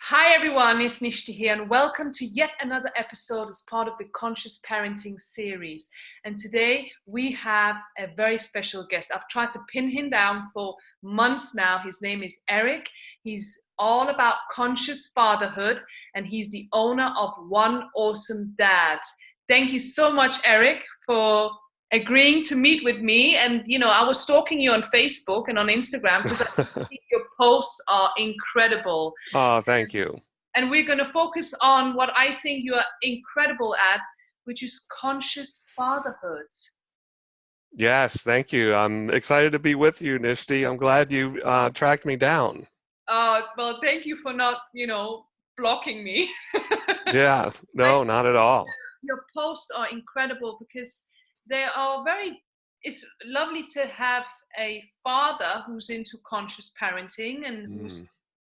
Hi everyone, it's Nishti here and welcome to yet another episode as part of the Conscious Parenting series. And today we have a very special guest. I've tried to pin him down for months now. His name is Eric. He's all about conscious fatherhood and he's the owner of 1Awesomedad. Thank you so much, Eric, for agreeing to meet with me. And I was stalking you on Facebook and on Instagram because I think your posts are incredible. Oh, thank you. And we're going to focus on what I think you are incredible at, which is conscious fatherhood. Yes, thank you. I'm excited to be with you, Nishti. I'm glad you tracked me down. Well, thank you for not, blocking me. Yeah, no, not at all. Your posts are incredible because they are it's lovely to have a father who's into conscious parenting and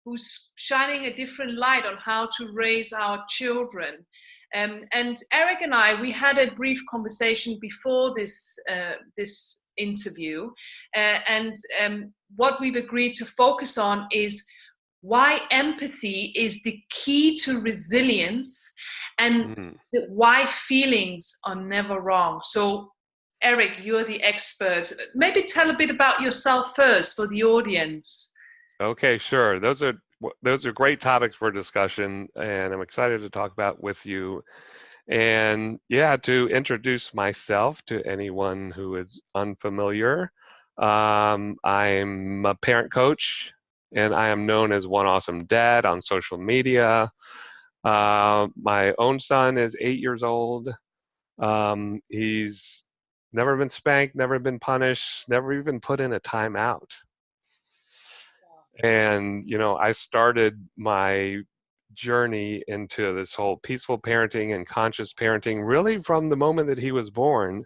who's shining a different light on how to raise our children. And Eric and we had a brief conversation before this interview, and what we've agreed to focus on is why empathy is the key to resilience and why feelings are never wrong. So, Eric, you're the expert. Maybe tell a bit about yourself first for the audience. Okay, sure. Those are great topics for discussion, and I'm excited to talk about with you. And yeah, to introduce myself to anyone who is unfamiliar, I'm a parent coach, and I am known as 1Awesomedad on social media. My own son is 8 years old. He's never been spanked, never been punished, never even put in a timeout. And, I started my journey into this whole peaceful parenting and conscious parenting really from the moment that he was born.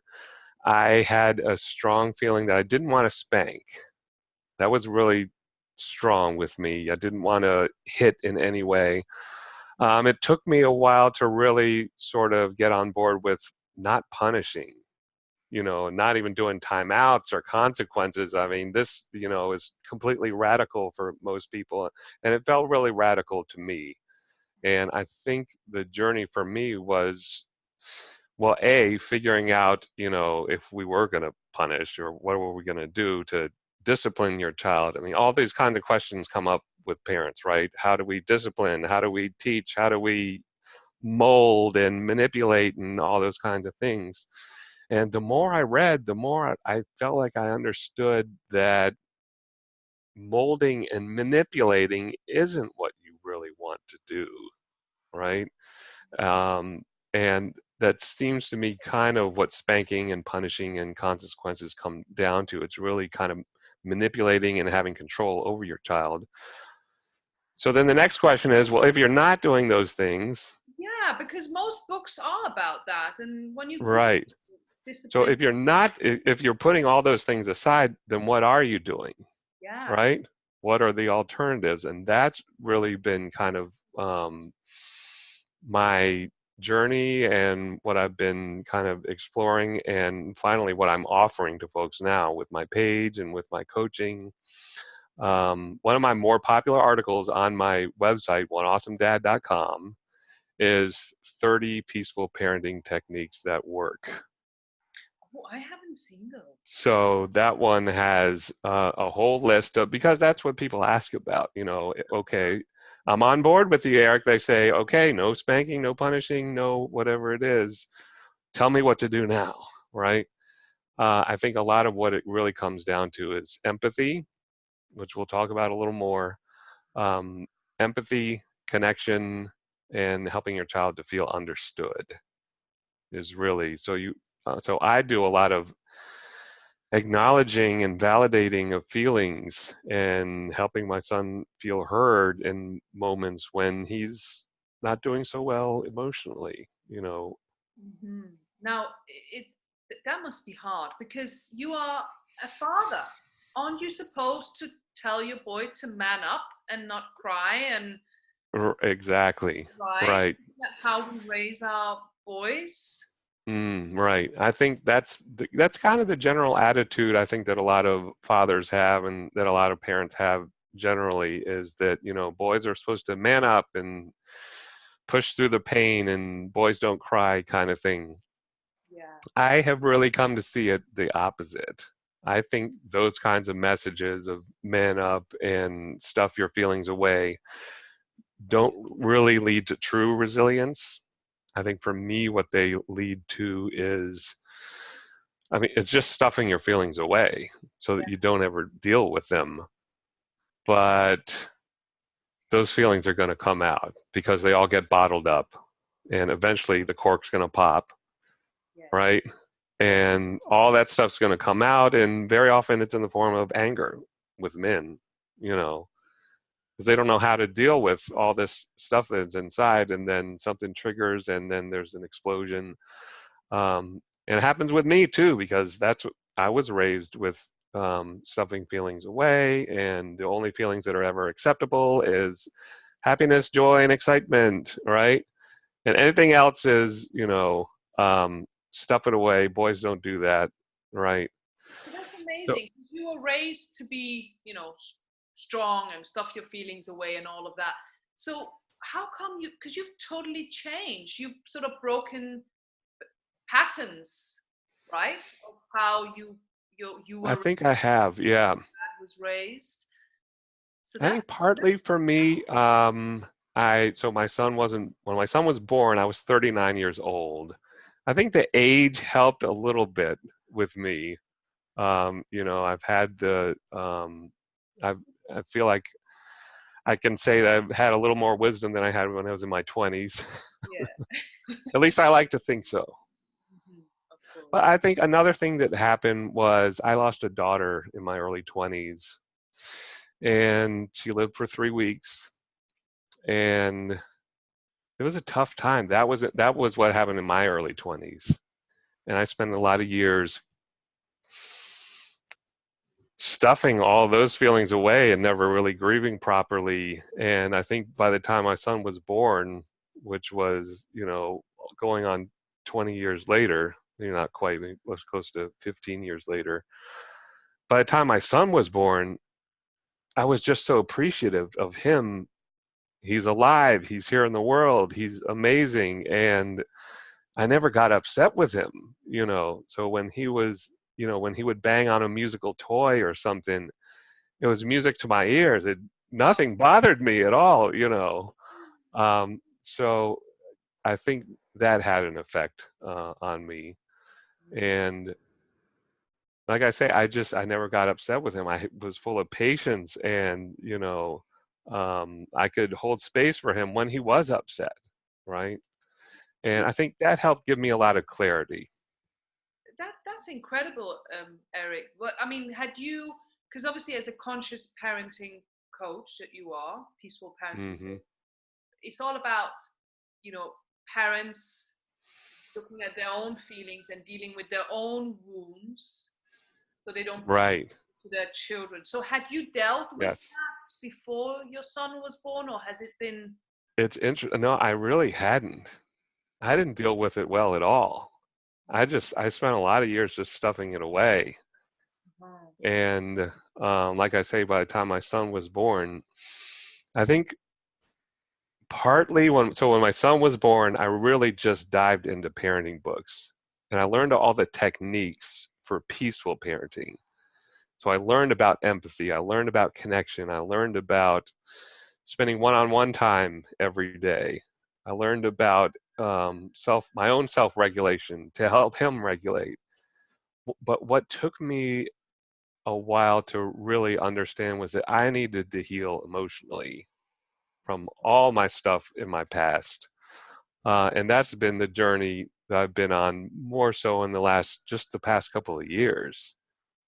I had a strong feeling that I didn't want to spank. That was really strong with me. I didn't want to hit in any way. It took me a while to really sort of get on board with not punishing, not even doing timeouts or consequences. I mean, this, is completely radical for most people. And it felt really radical to me. And I think the journey for me was, well, figuring out, if we were going to punish or what were we going to do to discipline your child. I mean, all these kinds of questions come up with parents, right? How do we discipline? How do we teach? How do we mold and manipulate and all those kinds of things? And the more I read, the more I felt like I understood that molding and manipulating isn't what you really want to do, right? And that seems to me kind of what spanking and punishing and consequences come down to. It's really kind of manipulating and having control over your child. So then the next question is, well, if you're not doing those things. Yeah, because most books are about that. And when you Google Right. So discipline. if you're putting all those things aside, then what are you doing? Yeah. Right? What are the alternatives? And that's really been kind of my journey and what I've been kind of exploring, and finally what I'm offering to folks now with my page and with my coaching. One of my more popular articles on my website, 1Awesomedad.com, is 30 peaceful parenting techniques that work. Oh, I haven't seen those. So that one has a whole list of, because that's what people ask about, okay, I'm on board with you, Eric. They say, okay, no spanking, no punishing, no whatever it is. Tell me what to do now, right? I think a lot of what it really comes down to is empathy, which we'll talk about a little more. Empathy, connection, and helping your child to feel understood is really, so I do a lot of acknowledging and validating of feelings and helping my son feel heard in moments when he's not doing so well emotionally, Mm-hmm. Now, that must be hard because you are a father. Aren't you supposed to tell your boy to man up and not cry and Exactly. right? Right. Isn't that how we raise our boys? Right. I think that's kind of the general attitude I think that a lot of fathers have and that a lot of parents have generally is that, you know, boys are supposed to man up and push through the pain and boys don't cry kind of thing. Yeah. I have really come to see it the opposite. I think those kinds of messages of man up and stuff your feelings away don't really lead to true resilience. I think for me, what they lead to is, I mean, it's just stuffing your feelings away so that you don't ever deal with them. But those feelings are going to come out because they all get bottled up. And eventually the cork's going to pop, Yes. right? And all that stuff's going to come out. And very often it's in the form of anger with men, you know, because they don't know how to deal with all this stuff that's inside. And then something triggers and then there's an explosion. And it happens with me too, because that's what I was raised with, stuffing feelings away. And the only feelings that are ever acceptable is happiness, joy, and excitement, right? And anything else is, you know, stuff it away. Boys don't do that, right? But that's So amazing. You were raised to be, strong and stuff your feelings away and all of that. So how come you? Because you've totally changed. You've sort of broken patterns, right? Of how you I were think I have, yeah. was raised. So I that's think partly for me, so my son wasn't, when my son was born, I was 39 years old. I think the age helped a little bit with me. You know, I've had I've, I feel like I can say that I've had a little more wisdom than I had when I was in my 20s. yeah. At least I like to think so. Of course. But I think another thing that happened was I lost a daughter in my early 20s, and she lived for 3 weeks, and it was a tough time. That was what happened in my early 20s, and I spent a lot of years stuffing all those feelings away and never really grieving properly. And I think by the time my son was born, which was, you know, going on 20 years later, maybe not quite, maybe it was close to 15 years later. By the time my son was born, I was just so appreciative of him. He's alive, he's here in the world, he's amazing. And I never got upset with him, you know. So when he was, you know, when he would bang on a musical toy or something, it was music to my ears. Nothing bothered me at all, you know. So I think that had an effect on me. And like I say, I never got upset with him. I was full of patience, and you know, I could hold space for him when he was upset, right? And I think that helped give me a lot of clarity. That's incredible, Eric. Well, I mean, had you? Because obviously, as a conscious parenting coach that you are, peaceful parenting, Hmm. it's all about you know parents looking at their own feelings and dealing with their own wounds, so they don't project Right. to their children. So, had you dealt with Yes. that before your son was born, or has it been? It's interesting. No, I really hadn't. I didn't deal with it well at all. I spent a lot of years just stuffing it away. Oh, And like I say, by the time my son was born, I think partly when my son was born, I really just dived into parenting books, and I learned all the techniques for peaceful parenting. So I learned about empathy, I learned about connection, I learned about spending one-on-one time every day. I learned about my own self-regulation to help him regulate. But what took me a while to really understand was that I needed to heal emotionally from all my stuff in my past. And that's been the journey that I've been on more so in just the past couple of years.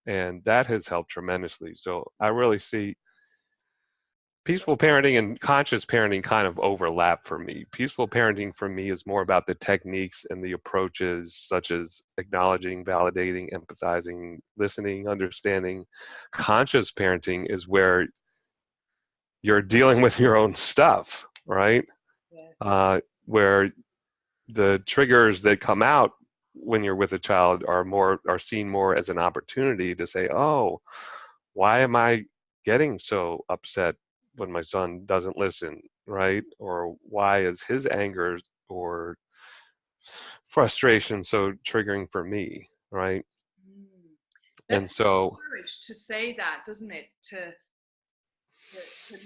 And that has helped tremendously. So I really see peaceful parenting and conscious parenting kind of overlap for me. Peaceful parenting for me is more about the techniques and the approaches, such as acknowledging, validating, empathizing, listening, understanding. Conscious parenting is where you're dealing with your own stuff, right? yes. Where the triggers that come out when you're with a child are seen more as an opportunity to say, oh, why am I getting so upset when my son doesn't listen, right? Or why is his anger or frustration so triggering for me, right? Mm. And That's so, courage to say that, doesn't it? To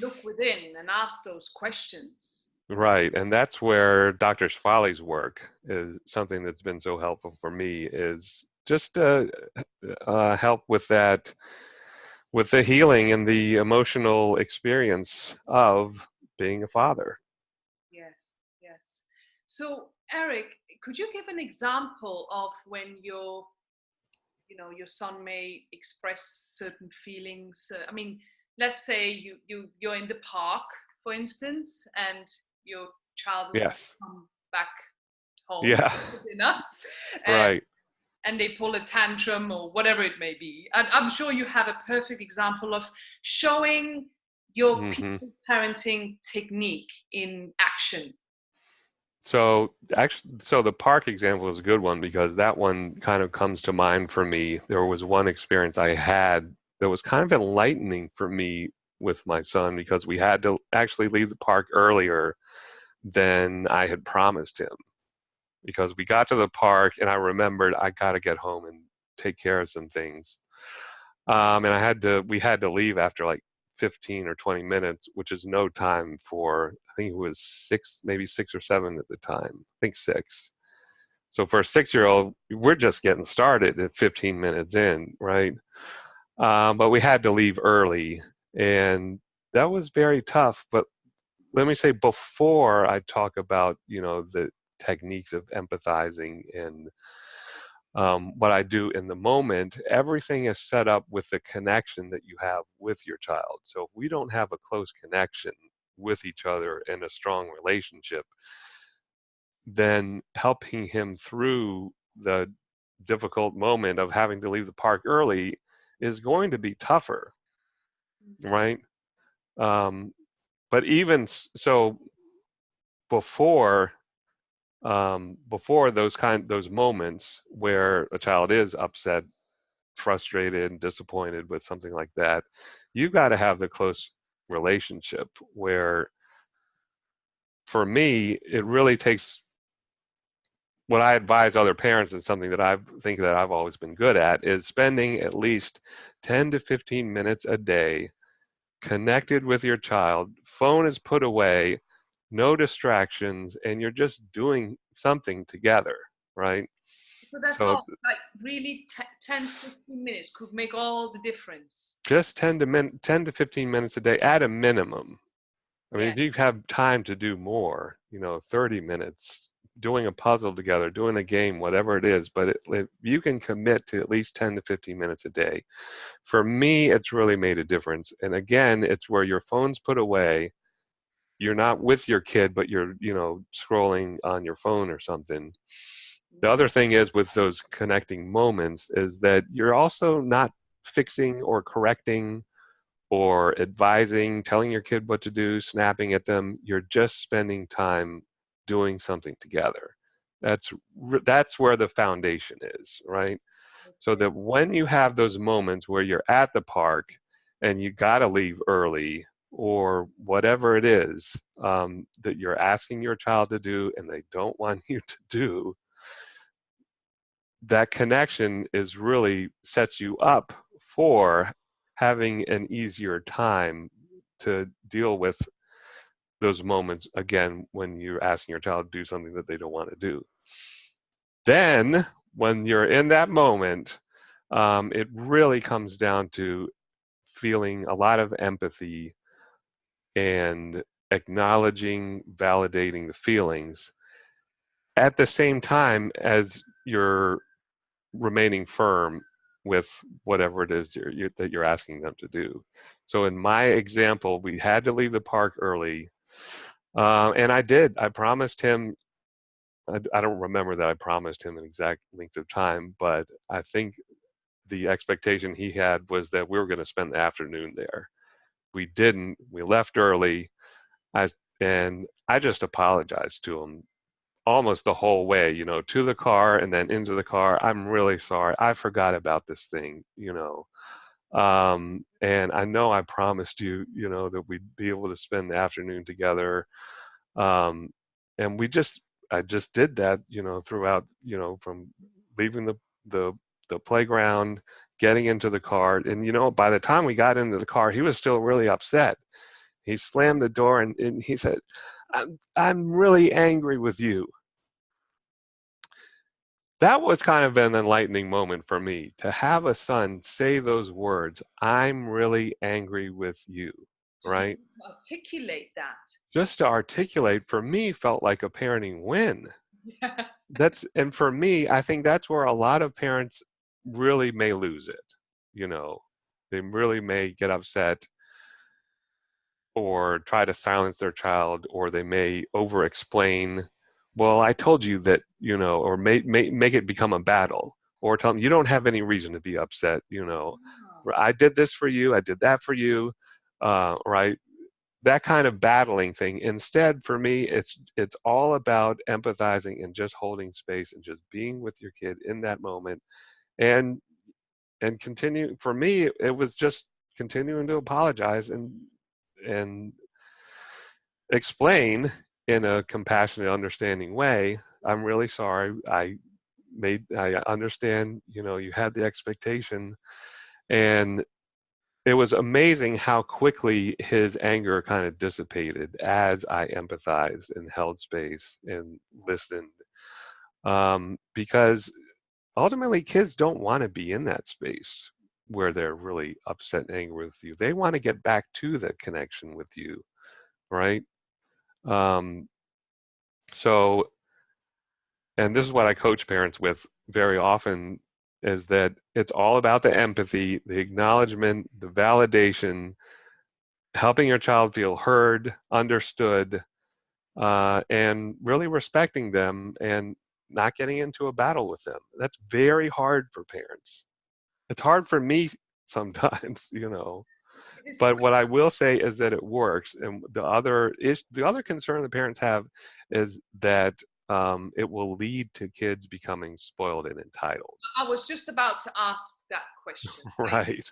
look within and ask those questions. right, and that's where Dr. Shfali's work is something that's been so helpful for me, is just help with that, with the healing and the emotional experience of being a father. Yes, yes. So, Eric, could you give an example of when your son may express certain feelings? I mean, let's say you're in the park, for instance, and your child is about Yes. to come back home Yeah. for dinner, and, Right. and they pull a tantrum or whatever it may be. And I'm sure you have a perfect example of showing your Hmm. people parenting technique in action. So actually, so the park example is a good one because that one kind of comes to mind for me. There was one experience I had that was kind of enlightening for me with my son because we had to actually leave the park earlier than I had promised him, because we got to the park and I remembered I got to get home and take care of some things. And we had to leave after like 15 or 20 minutes, which is no time for, I think it was six, maybe 6 or 7 at the time. I think 6. So for a 6-year-old, we're just getting started at 15 minutes in, right? But we had to leave early, and that was very tough. But let me say, before I talk about, the techniques of empathizing and what I do in the moment, everything is set up with the connection that you have with your child. So if we don't have a close connection with each other and a strong relationship, then helping him through the difficult moment of having to leave the park early is going to be tougher, right? Um, but even so, before before those moments where a child is upset, frustrated and disappointed with something like that, you got to have the close relationship where, for me, it really takes, what I advise other parents, is something that I think that I've always been good at, is spending at least 10 to 15 minutes a day connected with your child. Phone is put away, no distractions, and you're just doing something together, right? So that's So all, like really 10, 15 minutes could make all the difference. just 10 to 15 minutes a day at a minimum. I mean, Yeah. if you have time to do more, 30 minutes, doing a puzzle together, doing a game, whatever it is, but if you can commit to at least 10 to 15 minutes a day, for me, it's really made a difference. And again, it's where your phone's put away. You're not with your kid, but you're, scrolling on your phone or something. The other thing is, with those connecting moments, is that you're also not fixing or correcting or advising, telling your kid what to do, snapping at them. You're just spending time doing something together. That's where the foundation is, right? So Okay. that when you have those moments where you're at the park and you got to leave early, or whatever it is that you're asking your child to do and they don't want you to do, that connection is really sets you up for having an easier time to deal with those moments again when you're asking your child to do something that they don't want to do. Then when you're in that moment, it really comes down to feeling a lot of empathy and acknowledging, validating the feelings at the same time as you're remaining firm with whatever it is that you're asking them to do. So in my example, we had to leave the park early, and I did. I promised him. I don't remember that I promised him an exact length of time, but I think the expectation he had was that we were going to spend the afternoon there. We didn't. We left early. I and I just apologized to him almost the whole way, to the car and then into the car. I'm really sorry. I forgot about this thing. And I know I promised you, that we'd be able to spend the afternoon together. Um, and I just did that, throughout, from leaving the, the playground, getting into the car. And, by the time we got into the car, he was still really upset. He slammed the door and he said, I'm really angry with you. That was kind of an enlightening moment for me to have a son say those words, I'm really angry with you, To be right? able to articulate that. Just to articulate for me felt like a parenting win. Yeah. And for me, I think that's where a lot of parents really may lose it. They really may get upset or try to silence their child, or they may over explain, well, I told you that, or make it become a battle, or tell them you don't have any reason to be upset. Oh, I did this for you, I did that for you, right? That kind of battling thing. Instead, for me, it's all about empathizing and just holding space and just being with your kid in that moment, and continue. For me, it was just continuing to apologize and explain in a compassionate, understanding way. I'm really sorry. I understand, you had the expectation. And it was amazing how quickly his anger kind of dissipated as I empathized and held space and listened. Because ultimately, kids don't want to be in that space where they're really upset and angry with you. They want to get back to the connection with you, right? Um, so, and this is what I coach parents with very often, is that it's all about the empathy, the acknowledgement, the validation, helping your child feel heard, understood, and really respecting them and not getting into a battle with them. That's very hard for parents. It's hard for me sometimes, it's But what I really, will say is that it works. And the other concern the parents have is that it will lead to kids becoming spoiled and entitled. I was just about to ask that question. Right.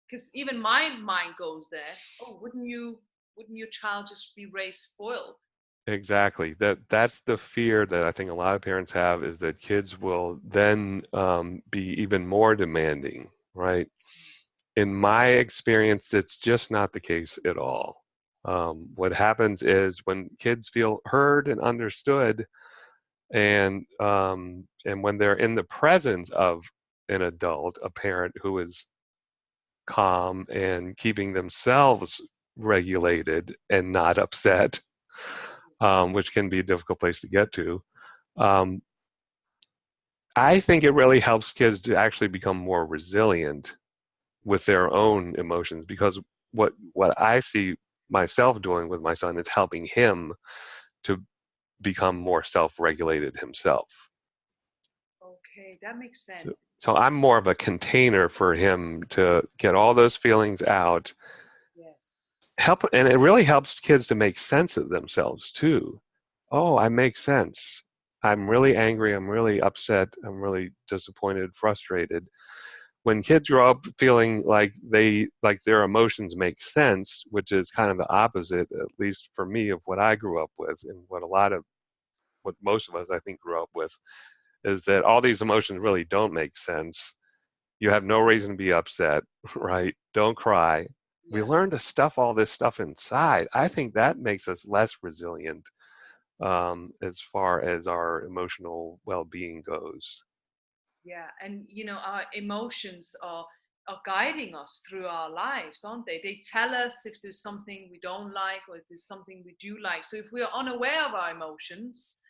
Because even my mind goes there. Oh, wouldn't your child just be raised spoiled? Exactly. That's the fear that I think a lot of parents have, is that kids will then be even more demanding, right? In my experience, it's just not the case at all. What happens is when kids feel heard and understood, and when they're in the presence of an adult, a parent who is calm and keeping themselves regulated and not upset, which can be a difficult place to get to. Um, I think it really helps kids to actually become more resilient with their own emotions, because what I see myself doing with my son is helping him to become more self-regulated himself. Okay, that makes So, sense. so I'm more of a container for him to get all those feelings out. Yes. And it really helps kids to make sense of themselves too. Oh, I make sense. I'm really angry. I'm really upset. I'm really disappointed, frustrated. When kids grow up feeling like their emotions make sense, which is kind of the opposite, at least for me, of what I grew up with, and what most of us I think grew up with, is that all these emotions really don't make sense. You have no reason to be upset, right? Don't cry. We Yeah. learn to stuff all this stuff inside. I think that makes us less resilient, as far as our emotional well-being goes. Yeah. And our emotions are guiding us through our lives, aren't they? They tell us if there's something we don't like or if there's something we do like. So if we're unaware of our emotions,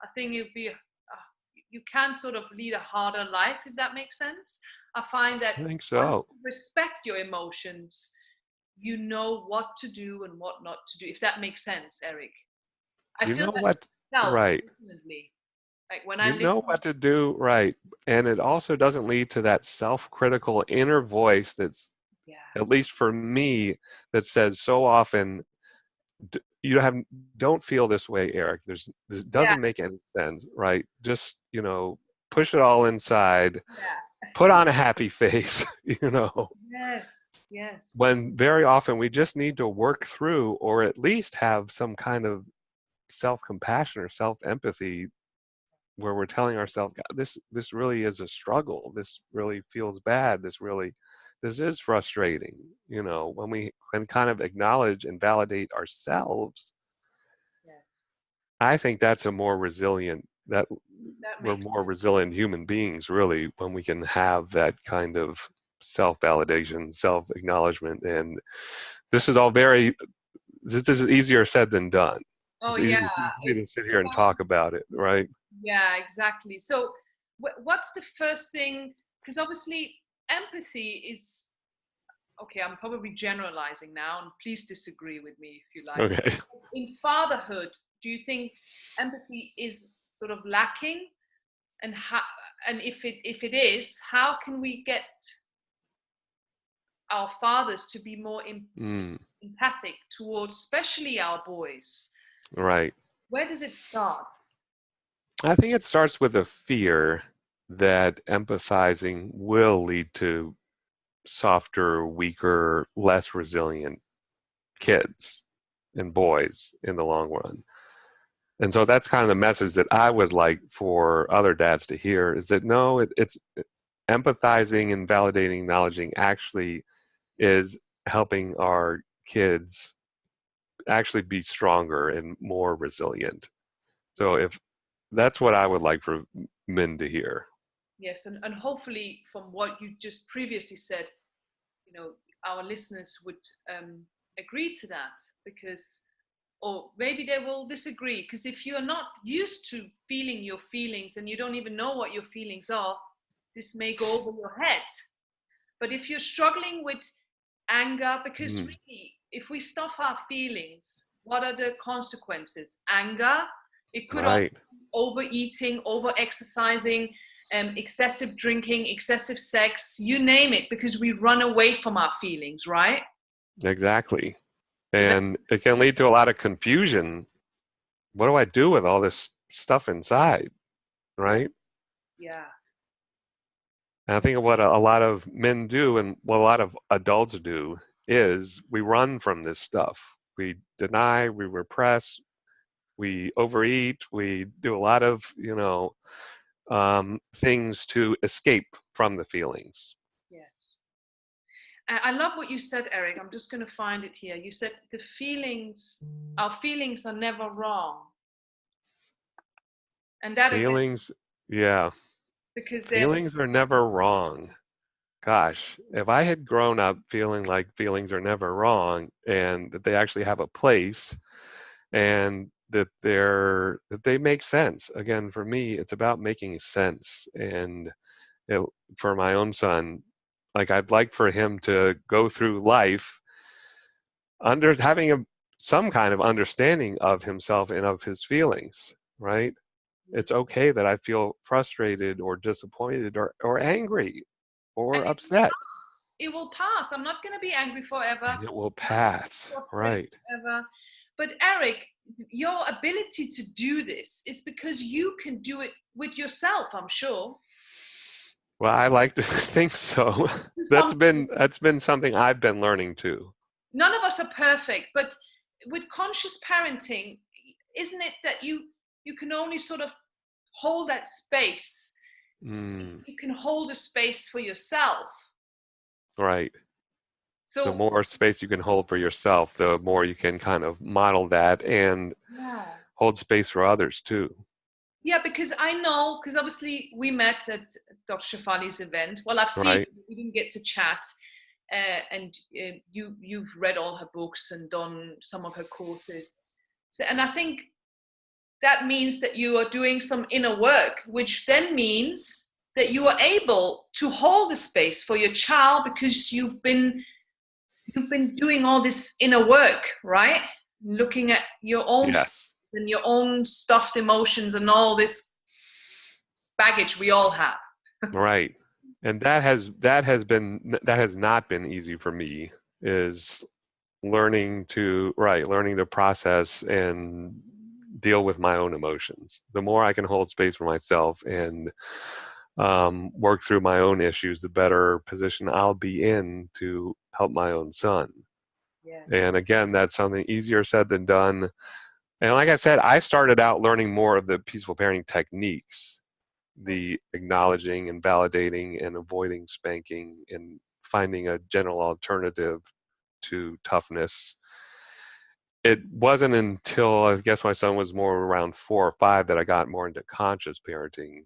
I think you can sort of lead a harder life, if that makes sense. I find that I think once so. you respect your emotions, you know what to do and what not to do, if that makes sense, Eric. I You feel know that what? myself Right. definitely. Like when I You know listen, what to do, right. And it also doesn't lead to that self-critical inner voice that's, yeah, at least for me, that says so often, you don't feel this way, Eric. This yeah, doesn't make any sense, right? Just, push it all inside, yeah. put on a happy face, you know, Yes, yes. when very often we just need to work through, or at least have some kind of self-compassion or self-empathy, where we're telling ourselves, God, this really is a struggle. This really feels bad. This is frustrating. You know, when we can kind of acknowledge and validate ourselves, Yes. I think that's a more resilient, that That we're makes more resilient human beings, really, when we can have that kind of self-validation, self-acknowledgement. And this is all this is easier said than done. Oh It's yeah. easy to sit here and talk about it, right? Yeah, exactly. So what's the first thing? Because obviously empathy is, okay, I'm probably generalizing now, and please disagree with me if you like. Okay. In fatherhood, do you think empathy is sort of lacking? And how, and if it is, how can we get our fathers to be more empathic towards, especially our boys? Right. Where does it start? I think it starts with a fear that empathizing will lead to softer, weaker, less resilient kids and boys in the long run. And so that's kind of the message that I would like for other dads to hear, is that no, it's empathizing and validating, acknowledging actually is helping our kids actually be stronger and more resilient. So Yes. if that's what I would like for men to hear. Yes, and hopefully from what you just previously said, you know, our listeners would agree to that, because, or maybe they will disagree, because if you're not used to feeling your feelings and you don't even know what your feelings are, this may go over your head. But if you're struggling with anger, because really, if we stuff our feelings, what are the consequences? Anger. It could also Right. be overeating, over exercising, excessive drinking, excessive sex, you name it, because we run away from our feelings, right? Exactly. So that, And it can lead to a lot of confusion. What do I do with all this stuff inside? yeah, Right. yeah, And I think what a lot of men do, and what a lot of adults do, is we run from this stuff. We deny, we repress, we overeat, we do a lot of, things to escape from the feelings. yes. I love what you said, Eric. I'm just going to find it here. You said the feelings, our feelings are never wrong. And that again, Feelings, yeah, because they're, feelings are never wrong. Gosh, if I had grown up feeling like feelings are never wrong and that they actually have a place and that they make sense. Again, for me, it's about making sense. And it, for my own son, like I'd like for him to go through life under having some kind of understanding of himself and of his feelings, right? It's okay that I feel frustrated or disappointed or angry and or it will upset, pass. It will pass. I'm not going to be angry forever. and it will I'm not going to be pass, frustrated right? forever. But Eric, your ability to do this is because you can do it with yourself, I'm sure. Well, I like to think so. Some, That's been something I've been learning too. none of us are perfect, but with conscious parenting, isn't it that you can only sort of hold that space? Mm, You can hold a space for yourself. right. The So more space you can hold for yourself, the more you can kind of model that and yeah. hold space for others too. Yeah, because I know, because obviously we met at Dr. Shafali's event. Well, I've seen, Right. we didn't get to chat, and you've read all her books and done some of her courses. So, and I think that means that you are doing some inner work, which then means that you are able to hold a space for your child because you've been doing all this inner work, right? Looking at your own Yes. and your own stuffed emotions and all this baggage we all have. Right. And that has not been easy for me, is learning to process and deal with my own emotions. The more I can hold space for myself and work through my own issues, the better position I'll be in to help my own son. Yes. And again, that's something easier said than done. And like I said, I started out learning more of the peaceful parenting techniques, the acknowledging and validating and avoiding spanking and finding a general alternative to toughness. It wasn't until I guess my son was more around 4 or 5 that I got more into conscious parenting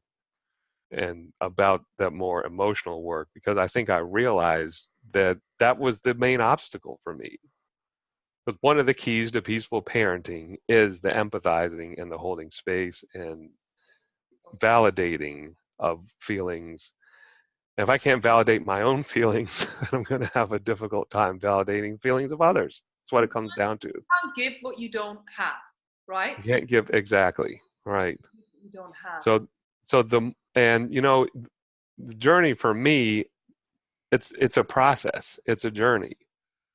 and about that more emotional work, because I think I realized that that was the main obstacle for me. But one of the keys to peaceful parenting is the empathizing and the holding space and validating of feelings. And if I can't validate my own feelings, then I'm going to have a difficult time validating feelings of others. That's what it comes down to. You can't give what you don't have, right? You can't give exactly right. You don't have. So, the journey for me, it's a process. It's a journey.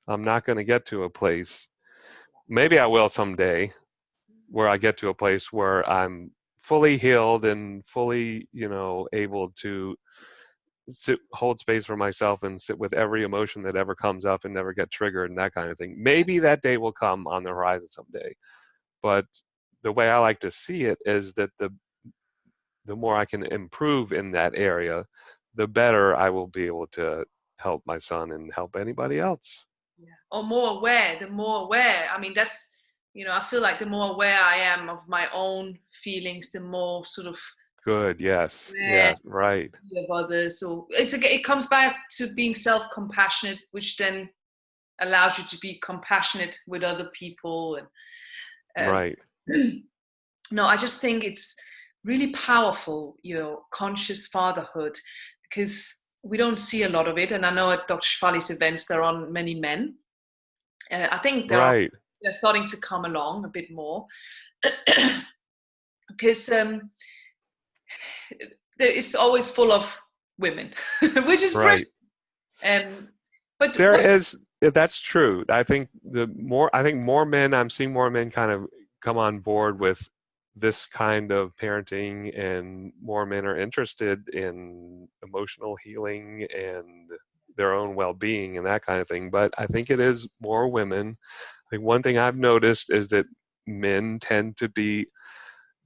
I'm not going to get to a place. Maybe I will someday, where I get to a place where I'm fully healed and fully, able to hold space for myself and sit with every emotion that ever comes up and never get triggered and that kind of thing. Maybe that day will come on the horizon someday. But the way I like to see it is that the more I can improve in that area, the better I will be able to help my son and help anybody else. Yeah. Or more aware, the more aware. I mean, that's, I feel like the more aware I am of my own feelings, the more sort of Good. Yes. aware Yes. Right. of others. So it comes back to being self-compassionate, which then allows you to be compassionate with other people. And Right. no, I just think it's really powerful, conscious fatherhood, because we don't see a lot of it. And I know at Dr. Shefali's events, there are many men. I think Right. they're starting to come along a bit more because it's always full of women, which is brilliant. Right. But There what? is, that's true. I think more men, I'm seeing more men kind of come on board with this kind of parenting, and more men are interested in emotional healing and their own well-being and that kind of thing. But I think it is more women. I think one thing I've noticed is that men tend to be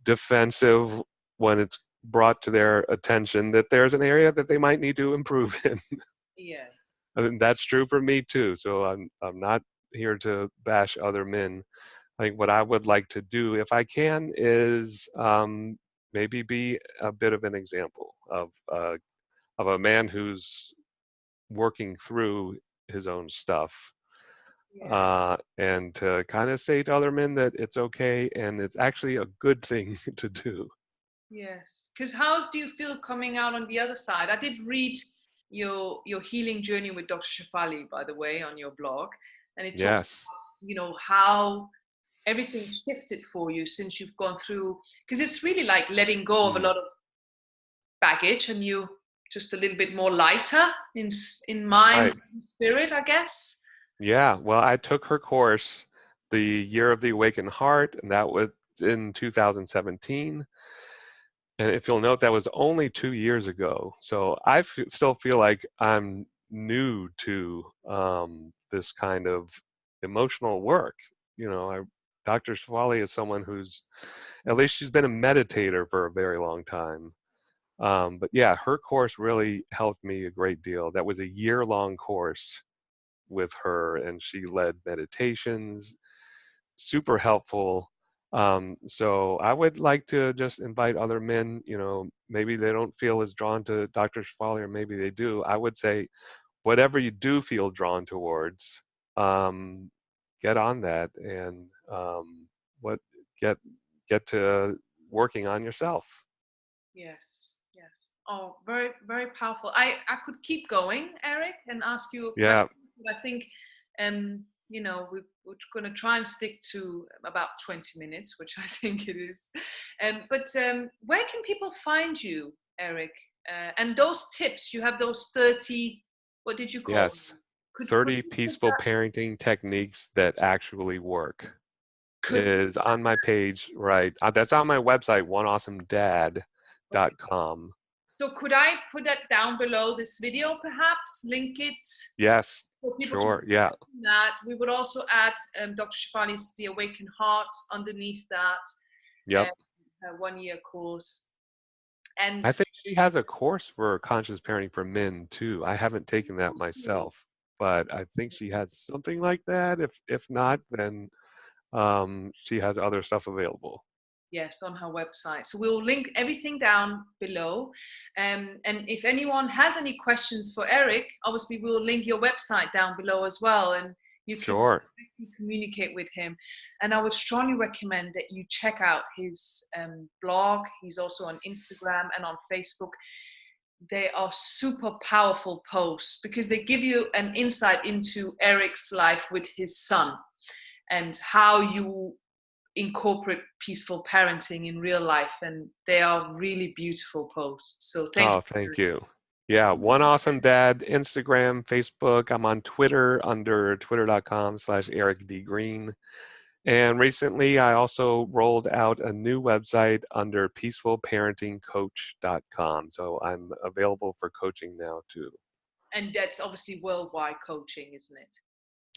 defensive when it's brought to their attention that there's an area that they might need to improve in. Yes. I mean, that's true for me too. So I'm not here to bash other men. I think what I would like to do, if I can, is maybe be a bit of an example of a man who's working through his own stuff, Yeah. and to kind of say to other men that it's okay and it's actually a good thing to do. Yes. Because how do you feel coming out on the other side? I did read your healing journey with Dr. Shefali, by the way, on your blog, and it talks Yes. about, how everything shifted for you since you've gone through, because it's really like letting go of a Mm. lot of baggage, and you just a little bit more lighter in mind Right. and spirit, I guess. Yeah. Well, I took her course, the Year of the Awakened Heart, and that was in 2017. And if you'll note, that was only 2 years ago. So I still feel like I'm new to this kind of emotional work. Dr. Shefali is someone who's, at least she's been a meditator for a very long time. But yeah, her course really helped me a great deal. That was a year-long course with her, and she led meditations, super helpful. So I would like to just invite other men, maybe they don't feel as drawn to Dr. Shefali, or maybe they do. I would say, whatever you do feel drawn towards, um, get on that, and what get get to working on yourself. Yes, yes. Oh, very, very powerful. I could keep going, Eric, and ask you Yeah. questions, but I think, we're going to try and stick to about 20 minutes, which I think it is. But where can people find you, Eric? And those tips, you have those 30, what did you call them? Yes. Could 30 you just, peaceful parenting techniques that actually work could, is on my page, right? That's on my website, 1Awesomedad.com. So could I put that down below this video, perhaps? Link it Yes, so people can sure. Yeah. see that. We would also add Dr. Shafali's The Awakened Heart underneath that, Yep. her 1-year course. And I think she has a course for conscious parenting for men too. I haven't taken that myself, but I think she has something like that. If not, then she has other stuff available. yes, on her website. So we'll link everything down below. And if anyone has any questions for Eric, obviously we'll link your website down below as well. And you can Sure. communicate with him. And I would strongly recommend that you check out his blog. He's also on Instagram and on Facebook. They are super powerful posts because they give you an insight into Eric's life with his son and how you incorporate peaceful parenting in real life, and they are really beautiful posts. So thanks. Oh, thank you. Yeah, 1Awesomedad, Instagram, Facebook. I'm on Twitter under twitter.com/Eric D. Green. And recently, I also rolled out a new website under peacefulparentingcoach.com. So I'm available for coaching now too. And that's obviously worldwide coaching, isn't it?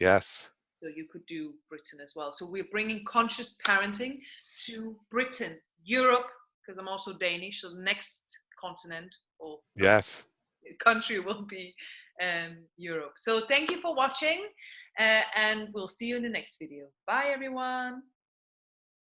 Yes. So you could do Britain as well. So we're bringing conscious parenting to Britain, Europe, because I'm also Danish. So the next continent or Yes. country will be Europe. So thank you for watching, and we'll see you in the next video. Bye, everyone.